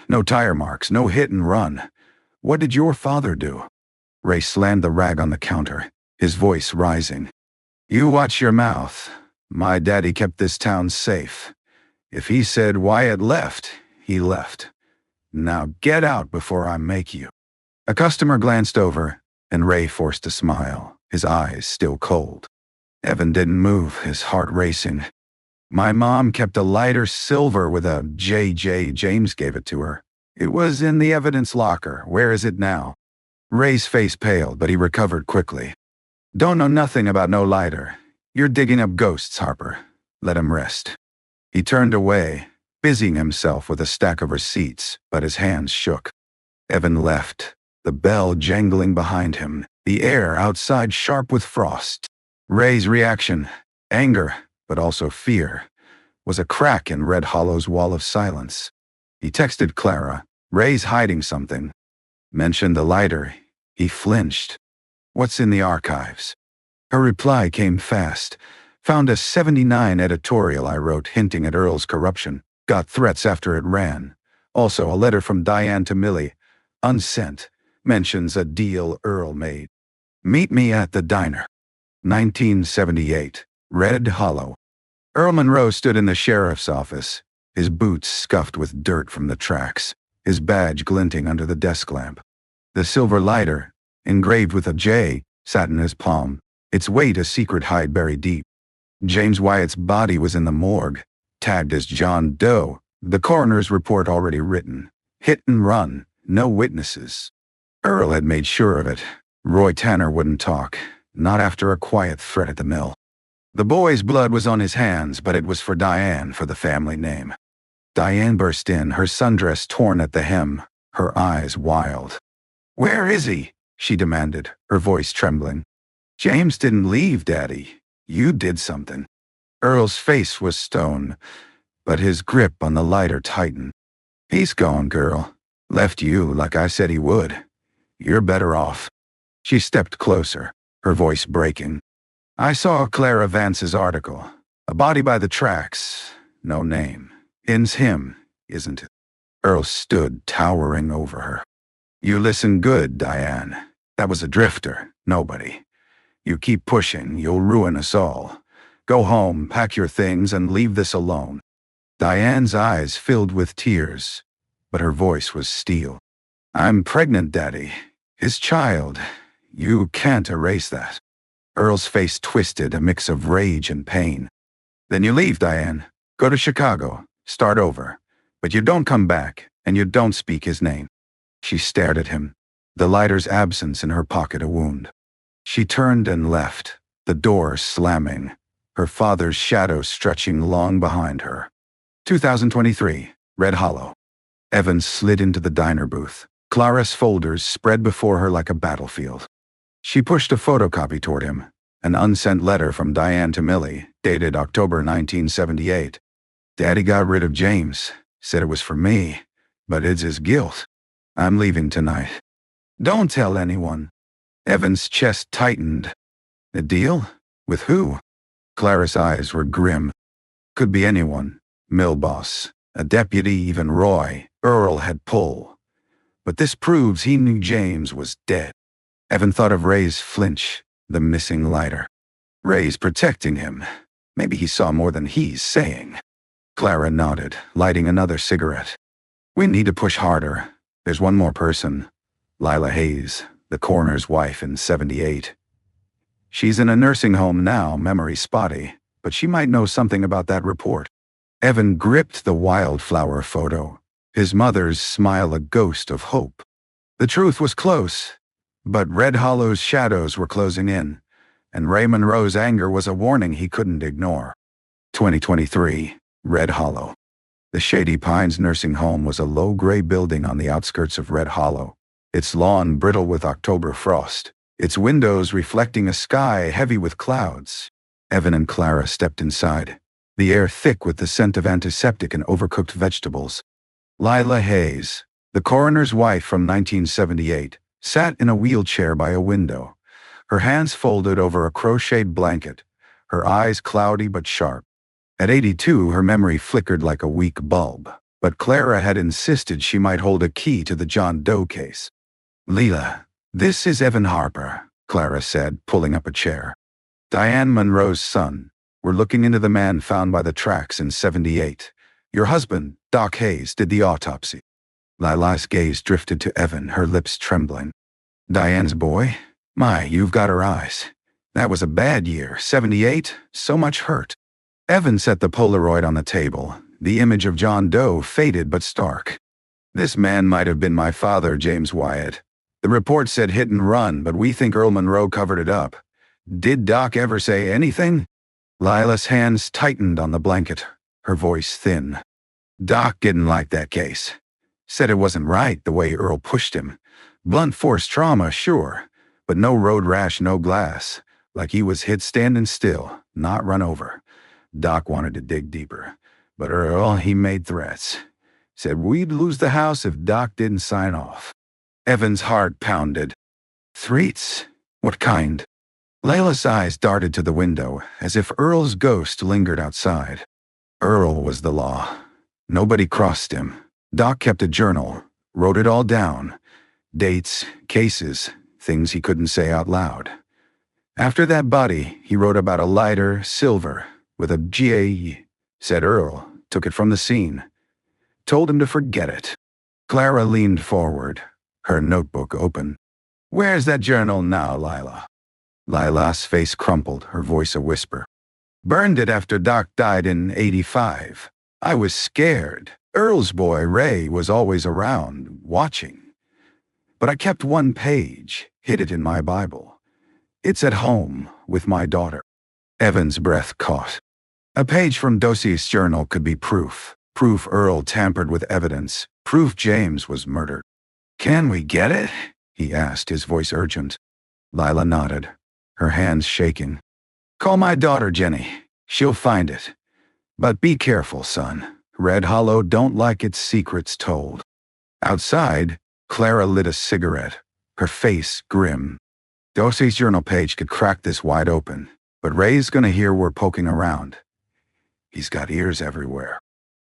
No tire marks, no hit and run. What did your father do?" Ray slammed the rag on the counter, his voice rising. "You watch your mouth. My daddy kept this town safe. If he said Wyatt left, he left. Now get out before I make you." A customer glanced over, and Ray forced a smile, his eyes still cold. Evan didn't move, his heart racing. "My mom kept a lighter silver with a JJ. James gave it to her. It was in the evidence locker. Where is it now?" Ray's face paled, but he recovered quickly. "Don't know nothing about no lighter. You're digging up ghosts, Harper. Let him rest." He turned away, busying himself with a stack of receipts, but his hands shook. Evan left, the bell jangling behind him, the air outside sharp with frost. Ray's reaction, anger, but also fear, was a crack in Red Hollow's wall of silence. He texted Clara, "Ray's hiding something." Mentioned the lighter. He flinched. "What's in the archives?" Her reply came fast. "Found a '79 editorial I wrote hinting at Earl's corruption. Got threats after it ran. Also a letter from Diane to Millie. Unsent. Mentions a deal Earl made. Meet me at the diner." 1978, Red Hollow. Earl Monroe stood in the sheriff's office, his boots scuffed with dirt from the tracks, his badge glinting under the desk lamp. The silver lighter, engraved with a J, sat in his palm, its weight a secret hide buried deep. James Wyatt's body was in the morgue, tagged as John Doe, the coroner's report already written. Hit and run, no witnesses. Earl had made sure of it. Roy Tanner wouldn't talk, not after a quiet threat at the mill. The boy's blood was on his hands, but it was for Diane, for the family name. Diane burst in, her sundress torn at the hem, her eyes wild. "Where is he?" she demanded, her voice trembling. "James didn't leave, Daddy. You did something." Earl's face was stone, but his grip on the lighter tightened. "He's gone, girl. Left you like I said he would. You're better off." She stepped closer, her voice breaking. "I saw Clara Vance's article. A body by the tracks. No name. It's him, isn't it?" Earl stood towering over her. "You listen good, Diane. That was a drifter, nobody. You keep pushing, you'll ruin us all. Go home, pack your things, and leave this alone." Diane's eyes filled with tears, but her voice was steel. "I'm pregnant, Daddy. His child. You can't erase that." Earl's face twisted, a mix of rage and pain. "Then you leave, Diane. Go to Chicago. Start over. But you don't come back, and you don't speak his name." She stared at him, the lighter's absence in her pocket a wound. She turned and left, the door slamming, her father's shadow stretching long behind her. 2023, Red Hollow. Evans slid into the diner booth, Clara's folders spread before her like a battlefield. She pushed a photocopy toward him, an unsent letter from Diane to Millie, dated October 1978. "Daddy got rid of James, said it was for me, but it's his guilt. I'm leaving tonight. Don't tell anyone." Evan's chest tightened. "A deal? With who?" Clara's eyes were grim. "Could be anyone. Mill boss, a deputy, even Roy. Earl had pull. But this proves he knew James was dead." Evan thought of Ray's flinch, the missing lighter. Ray's protecting him. Maybe he saw more than he's saying. Clara nodded, lighting another cigarette. "We need to push harder. There's one more person. Lila Hayes, the coroner's wife in 78. She's in a nursing home now, memory spotty, but she might know something about that report." Evan gripped the wildflower photo, his mother's smile a ghost of hope. The truth was close, but Red Hollow's shadows were closing in, and Ray Monroe's anger was a warning he couldn't ignore. 2023, Red Hollow. The Shady Pines nursing home was a low gray building on the outskirts of Red Hollow, its lawn brittle with October frost, its windows reflecting a sky heavy with clouds. Evan and Clara stepped inside, the air thick with the scent of antiseptic and overcooked vegetables. Lila Hayes, the coroner's wife from 1978, sat in a wheelchair by a window, her hands folded over a crocheted blanket, her eyes cloudy but sharp. At 82, her memory flickered like a weak bulb, but Clara had insisted she might hold a key to the John Doe case. "Leela, this is Evan Harper," Clara said, pulling up a chair. "Diane Monroe's son. We're looking into the man found by the tracks in 78. Your husband, Doc Hayes, did the autopsy." Lila's gaze drifted to Evan, her lips trembling. "Diane's boy? My, you've got her eyes. That was a bad year, 78, so much hurt." Evan set the Polaroid on the table, the image of John Doe faded but stark. "This man might have been my father, James Wyatt. The report said hit and run, but we think Earl Monroe covered it up. Did Doc ever say anything?" Lila's hands tightened on the blanket, her voice thin. "Doc didn't like that case. Said it wasn't right the way Earl pushed him. Blunt force trauma, sure, but no road rash, no glass. Like he was hit standing still, not run over. Doc wanted to dig deeper, but Earl, he made threats. Said we'd lose the house if Doc didn't sign off." Evan's heart pounded. "Threats? What kind?" Layla's eyes darted to the window, as if Earl's ghost lingered outside. Earl was the law. Nobody crossed him. Doc kept a journal, wrote it all down. Dates, cases, things he couldn't say out loud. After that body, he wrote about a lighter, silver, with a GAE. Said Earl, took it from the scene. Told him to forget it. Clara leaned forward, her notebook open. "Where's that journal now, Lila?" Lila's face crumpled, her voice a whisper. "Burned it after Doc died in 85. I was scared. Earl's boy, Ray, was always around, watching. But I kept one page, hid it in my Bible. It's at home, with my daughter." Evan's breath caught. A page from Dosie's journal could be proof. Proof Earl tampered with evidence. Proof James was murdered. "Can we get it?" he asked, his voice urgent. Lila nodded, her hands shaking. "Call my daughter, Jenny. She'll find it. But be careful, son. Red Hollow don't like its secrets told." Outside, Clara lit a cigarette, her face grim. Dorsey's journal page could crack this wide open, but Ray's gonna hear we're poking around. He's got ears everywhere.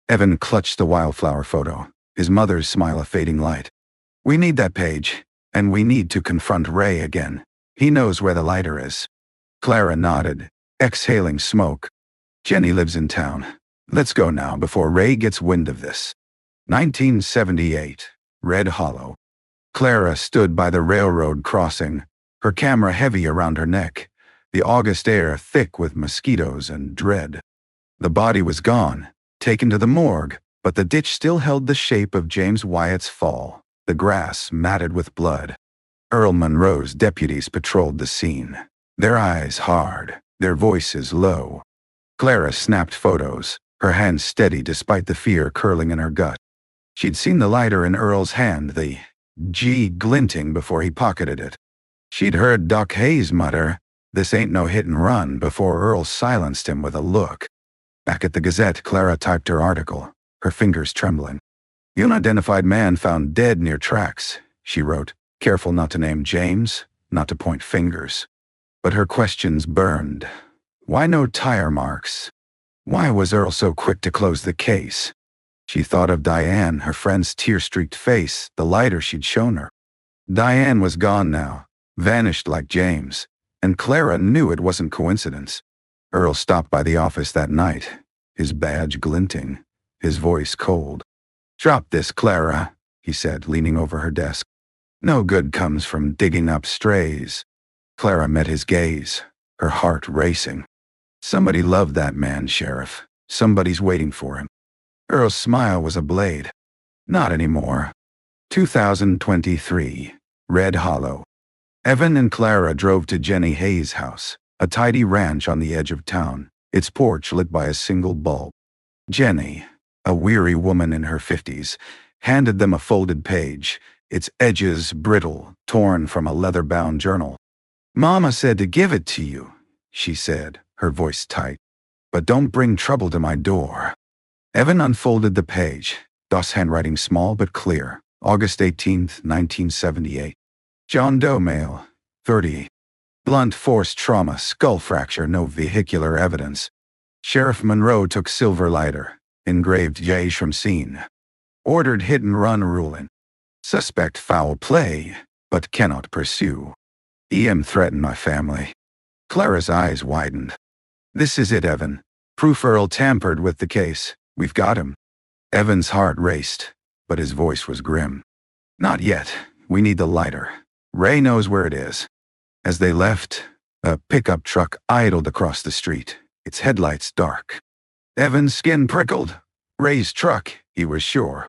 Evan clutched the wildflower photo, his mother's smile a fading light. We need that page, and we need to confront Ray again. He knows where the lighter is. Clara nodded, exhaling smoke. Jenny lives in town. Let's go now before Ray gets wind of this. 1978, Red Hollow. Clara stood by the railroad crossing, her camera heavy around her neck, the August air thick with mosquitoes and dread. The body was gone, taken to the morgue, but the ditch still held the shape of James Wyatt's fall, the grass matted with blood. Earl Monroe's deputies patrolled the scene, their eyes hard, their voices low. Clara snapped photos, her hands steady despite the fear curling in her gut. She'd seen the lighter in Earl's hand, the G glinting before he pocketed it. She'd heard Doc Hayes mutter, "This ain't no hit and run," before Earl silenced him with a look. Back at the Gazette, Clara typed her article, her fingers trembling. "The unidentified man found dead near tracks," she wrote, careful not to name James, not to point fingers. But her questions burned. Why no tire marks? Why was Earl so quick to close the case? She thought of Diane, her friend's tear-streaked face, the lighter she'd shown her. Diane was gone now, vanished like James, and Clara knew it wasn't coincidence. Earl stopped by the office that night, his badge glinting, his voice cold. "Drop this, Clara," he said, leaning over her desk. "No good comes from digging up strays." Clara met his gaze, her heart racing. Somebody loved that man, Sheriff. Somebody's waiting for him. Earl's smile was a blade. Not anymore. 2023, Red Hollow. Evan and Clara drove to Jenny Hayes' house, a tidy ranch on the edge of town, its porch lit by a single bulb. Jenny, a weary woman in her 50s, handed them a folded page, its edges brittle, torn from a leather-bound journal. "Mama said to give it to you," she said, her voice tight. "But don't bring trouble to my door." Evan unfolded the page, Doss handwriting small but clear. August 18th, 1978. John Doe male, 30. Blunt force trauma, skull fracture, no vehicular evidence. Sheriff Monroe took silver lighter, engraved J from scene. Ordered hit and run ruling. Suspect foul play, but cannot pursue. EM threatened my family. Clara's eyes widened. "This is it, Evan. Proof Earl tampered with the case. We've got him." Evan's heart raced, but his voice was grim. "Not yet. We need the lighter. Ray knows where it is." As they left, a pickup truck idled across the street, its headlights dark. Evan's skin prickled. Ray's truck, he was sure.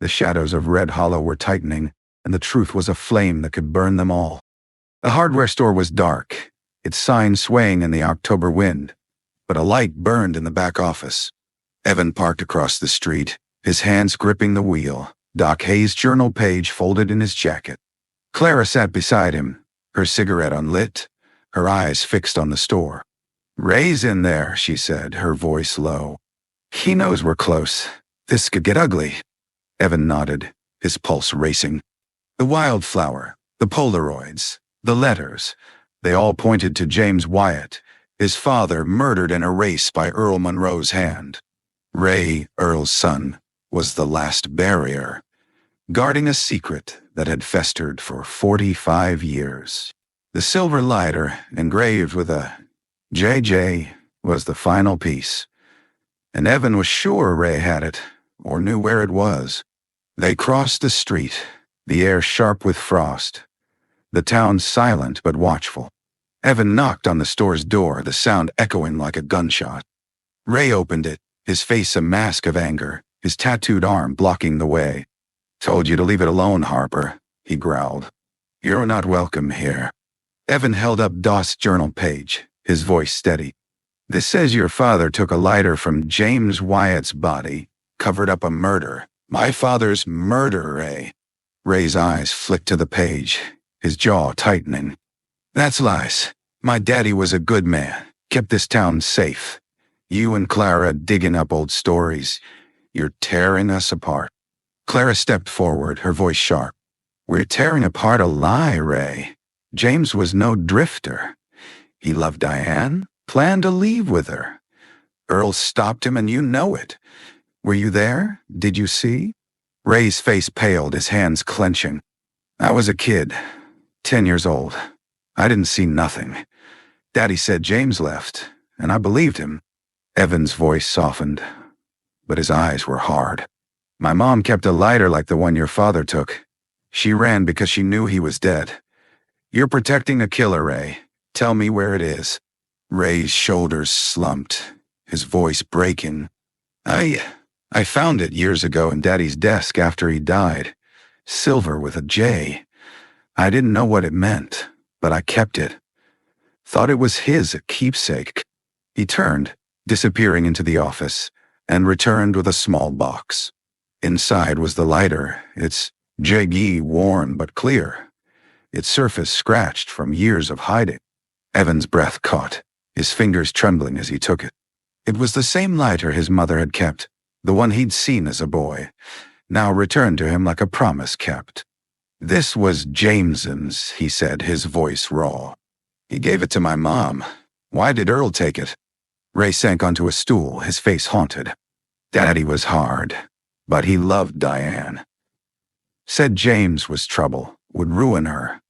The shadows of Red Hollow were tightening, and the truth was a flame that could burn them all. The hardware store was dark, its sign swaying in the October wind, but a light burned in the back office. Evan parked across the street, his hands gripping the wheel, Doc Hayes' journal page folded in his jacket. Clara sat beside him, her cigarette unlit, her eyes fixed on the store. "Ray's in there," she said, her voice low. "He knows we're close. This could get ugly." Evan nodded, his pulse racing. The wildflower, the Polaroids, the letters, they all pointed to James Wyatt, his father murdered in a race by Earl Monroe's hand. Ray, Earl's son, was the last barrier, guarding a secret that had festered for 45 years. The silver lighter, engraved with a JJ, was the final piece. And Evan was sure Ray had it, or knew where it was. They crossed the street, the air sharp with frost, the town silent but watchful. Evan knocked on the store's door, the sound echoing like a gunshot. Ray opened it, his face a mask of anger, his tattooed arm blocking the way. "Told you to leave it alone, Harper," he growled. "You're not welcome here." Evan held up Doss' journal page, his voice steady. "This says your father took a lighter from James Wyatt's body, covered up a murder. My father's murder, Ray." Ray's eyes flicked to the page, his jaw tightening. "That's lies. My daddy was a good man, kept this town safe. You and Clara digging up old stories. You're tearing us apart." Clara stepped forward, her voice sharp. We're tearing apart a lie, Ray. James was no drifter. He loved Diane, planned to leave with her. Earl stopped him, and you know it. Were you there? Did you see? Ray's face paled, his hands clenching. I was a kid, 10 years old. I didn't see nothing. Daddy said James left, and I believed him. Evan's voice softened, but his eyes were hard. My mom kept a lighter like the one your father took. She ran because she knew he was dead. You're protecting a killer, Ray. Tell me where it is. Ray's shoulders slumped, his voice breaking. I found it years ago in Daddy's desk after he died. Silver with a J. I didn't know what it meant, but I kept it. Thought it was his, a keepsake. He turned, disappearing into the office, and returned with a small box. Inside was the lighter, its jaggy worn but clear, its surface scratched from years of hiding. Evan's breath caught, his fingers trembling as he took it. It was the same lighter his mother had kept, the one he'd seen as a boy, now returned to him like a promise kept. This was Jameson's, he said, his voice raw. He gave it to my mom. Why did Earl take it? Ray sank onto a stool, his face haunted. Daddy was hard, but he loved Diane. Said James was trouble, would ruin her.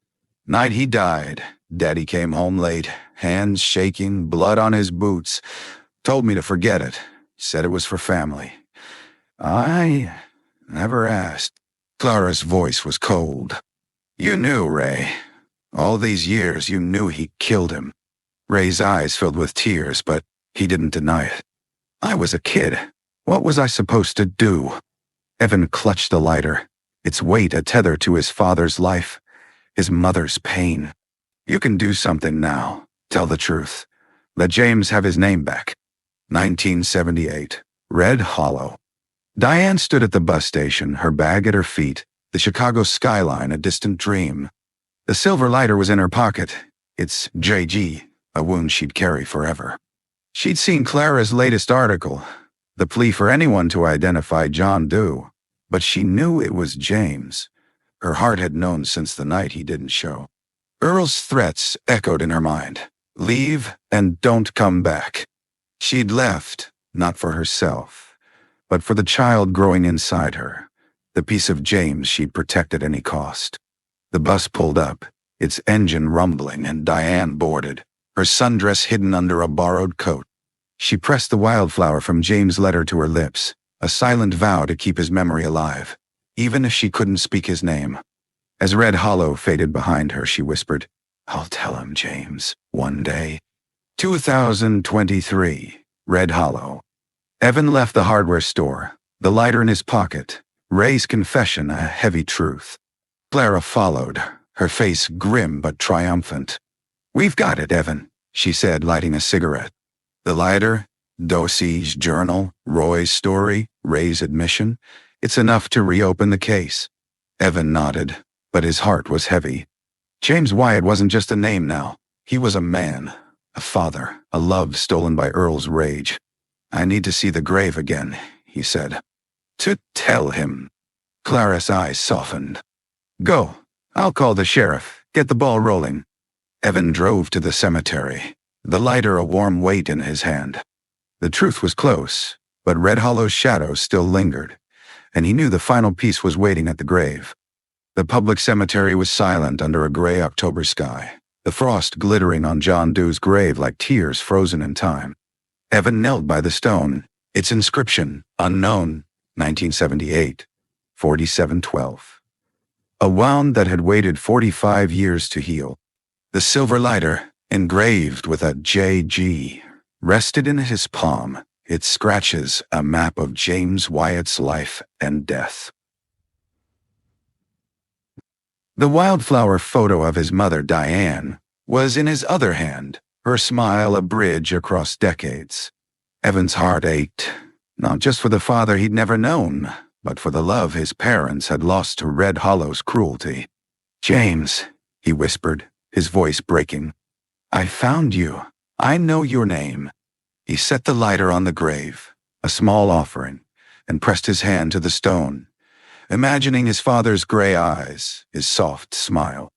Night he died, Daddy came home late, hands shaking, blood on his boots. Told me to forget it, said it was for family. I never asked. Clara's voice was cold. You knew, Ray. All these years you knew he killed him. Ray's eyes filled with tears, but he didn't deny it. I was a kid. What was I supposed to do? Evan clutched the lighter, its weight a tether to his father's life, his mother's pain. You can do something now. Tell the truth. Let James have his name back. 1978. Red Hollow. Diane stood at the bus station, her bag at her feet, the Chicago skyline a distant dream. The silver lighter was in her pocket, its JG, a wound she'd carry forever. She'd seen Clara's latest article, the plea for anyone to identify John Doe, but she knew it was James. Her heart had known since the night he didn't show. Earl's threats echoed in her mind. Leave and don't come back. She'd left, not for herself, but for the child growing inside her, the piece of James she'd protect at any cost. The bus pulled up, its engine rumbling, and Diane boarded, her sundress hidden under a borrowed coat. She pressed the wildflower from James' letter to her lips, a silent vow to keep his memory alive, even if she couldn't speak his name. As Red Hollow faded behind her, she whispered, I'll tell him, James, one day. 2023. Red Hollow. Evan left the hardware store, the lighter in his pocket, Ray's confession a heavy truth. Clara followed, her face grim but triumphant. We've got it, Evan, she said, lighting a cigarette. The lighter, Dorsey's journal, Roy's story, Ray's admission. It's enough to reopen the case. Evan nodded, but his heart was heavy. James Wyatt wasn't just a name now. He was a man, a father, a love stolen by Earl's rage. I need to see the grave again, he said. To tell him. Clara's eyes softened. Go. I'll call the sheriff. Get the ball rolling. Evan drove to the cemetery, the lighter a warm weight in his hand. The truth was close, but Red Hollow's shadow still lingered, and he knew the final piece was waiting at the grave. The public cemetery was silent under a gray October sky, the frost glittering on John Doe's grave like tears frozen in time. Evan knelt by the stone, its inscription, unknown, 1978, 4712. A wound that had waited 45 years to heal. The silver lighter, engraved with a JG, rested in his palm, its scratches a map of James Wyatt's life and death. The wildflower photo of his mother, Diane, was in his other hand, her smile a bridge across decades. Evan's heart ached, not just for the father he'd never known, but for the love his parents had lost to Red Hollow's cruelty. James, he whispered, his voice breaking. I found you. I know your name. He set the lighter on the grave, a small offering, and pressed his hand to the stone. imagining his father's gray eyes, his soft smile.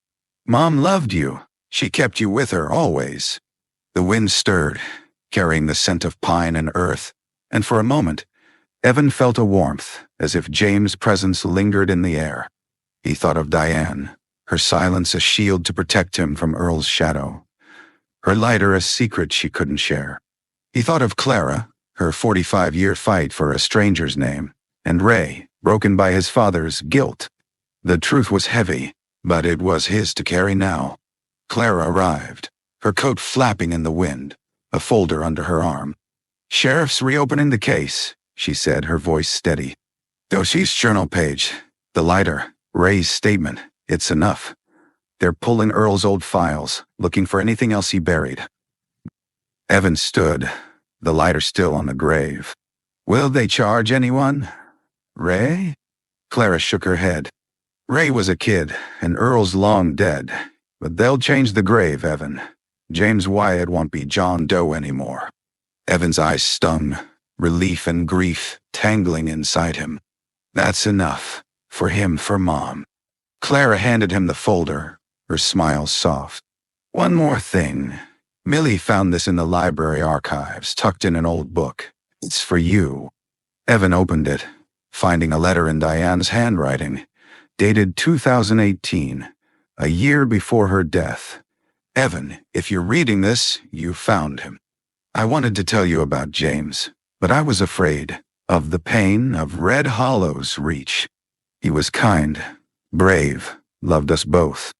Mom loved you. She kept you with her always. The wind stirred, carrying the scent of pine and earth, and for a moment, Evan felt a warmth, as if James' presence lingered in the air. He thought of Diane, her silence a shield to protect him from Earl's shadow, her lighter a secret she couldn't share. He thought of Clara, her 45-year fight for a stranger's name, and Ray, broken by his father's guilt. The truth was heavy, but it was his to carry now. Clara arrived, her coat flapping in the wind, a folder under her arm. "Sheriff's reopening the case," she said, her voice steady. "Doshi's journal page, the lighter, Ray's statement, it's enough. They're pulling Earl's old files, looking for anything else he buried." Evan stood, the lighter still on the grave. "Will they charge anyone? Ray?" Clara shook her head. "Ray was a kid, and Earl's long dead. But they'll change the grave, Evan. James Wyatt won't be John Doe anymore." Evan's eyes stung, relief and grief tangling inside him. "That's enough. For him, for Mom." Clara handed him the folder, her smile soft. "One more thing. Millie found this in the library archives, tucked in an old book. It's for you." Evan opened it, finding a letter in Diane's handwriting, dated 2018, a year before her death. "Evan, if you're reading this, you found him. I wanted to tell you about James, but I was afraid of the pain of Red Hollow's reach. He was kind, brave, loved us both.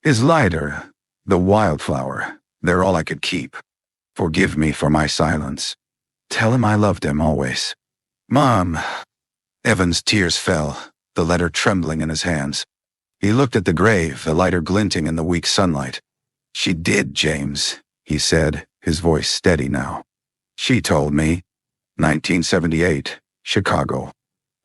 His lighter, the wildflower, they're all I could keep. Forgive me for my silence. Tell him I loved him always. Mom." Evan's tears fell, the letter trembling in his hands. He looked at the grave, the lighter glinting in the weak sunlight. "She did, James," he said, his voice steady now. "She told me." 1978, Chicago.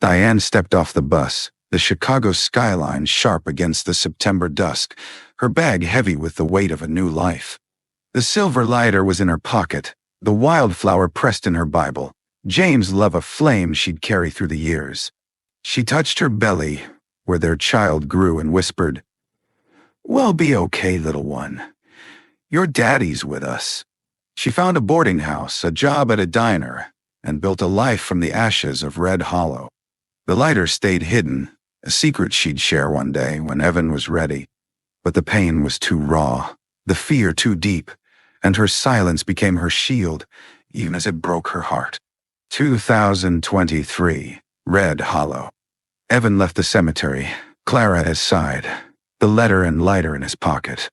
Diane stepped off the bus, the Chicago skyline sharp against the September dusk, her bag heavy with the weight of a new life. The silver lighter was in her pocket, the wildflower pressed in her Bible, James' love a flame she'd carry through the years. She touched her belly, where their child grew, and whispered, "We'll be okay, little one. Your daddy's with us." She found a boarding house, a job at a diner, and built a life from the ashes of Red Hollow. The lighter stayed hidden, a secret she'd share one day when Evan was ready. But the pain was too raw, the fear too deep, and her silence became her shield, even as it broke her heart. 2023, Red Hollow. Evan left the cemetery, Clara at his side, the letter and lighter in his pocket.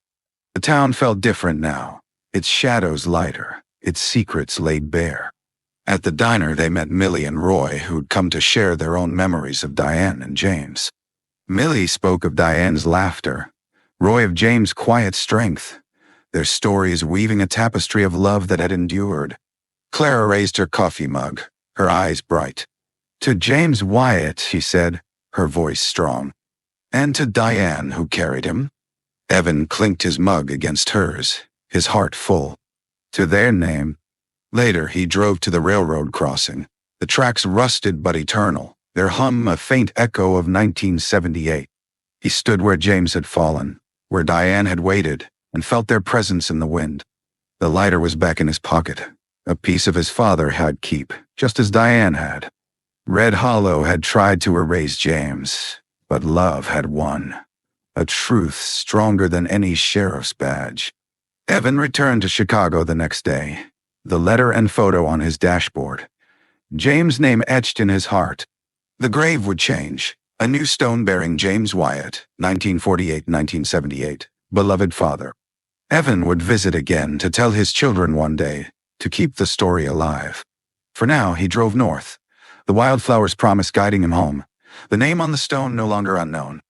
The town felt different now, its shadows lighter, its secrets laid bare. At the diner they met Millie and Roy, who'd come to share their own memories of Diane and James. Millie spoke of Diane's laughter, Roy of James' quiet strength, their stories weaving a tapestry of love that had endured. Clara raised her coffee mug, her eyes bright. "To James Wyatt," she said, her voice strong. "And to Diane, who carried him." Evan clinked his mug against hers, his heart full. "To their name." Later he drove to the railroad crossing, the tracks rusted but eternal, their hum a faint echo of 1978. He stood where James had fallen, where Diane had waited, and felt their presence in the wind. The lighter was back in his pocket, a piece of his father had keep, just as Diane had. Red Hollow had tried to erase James, but love had won, a truth stronger than any sheriff's badge. Evan returned to Chicago the next day, the letter and photo on his dashboard, James' name etched in his heart. The grave would change, a new stone bearing James Wyatt, 1948-1978, beloved father. Evan would visit again to tell his children one day, to keep the story alive. For now, he drove north, the wildflower's promise guiding him home, the name on the stone no longer unknown.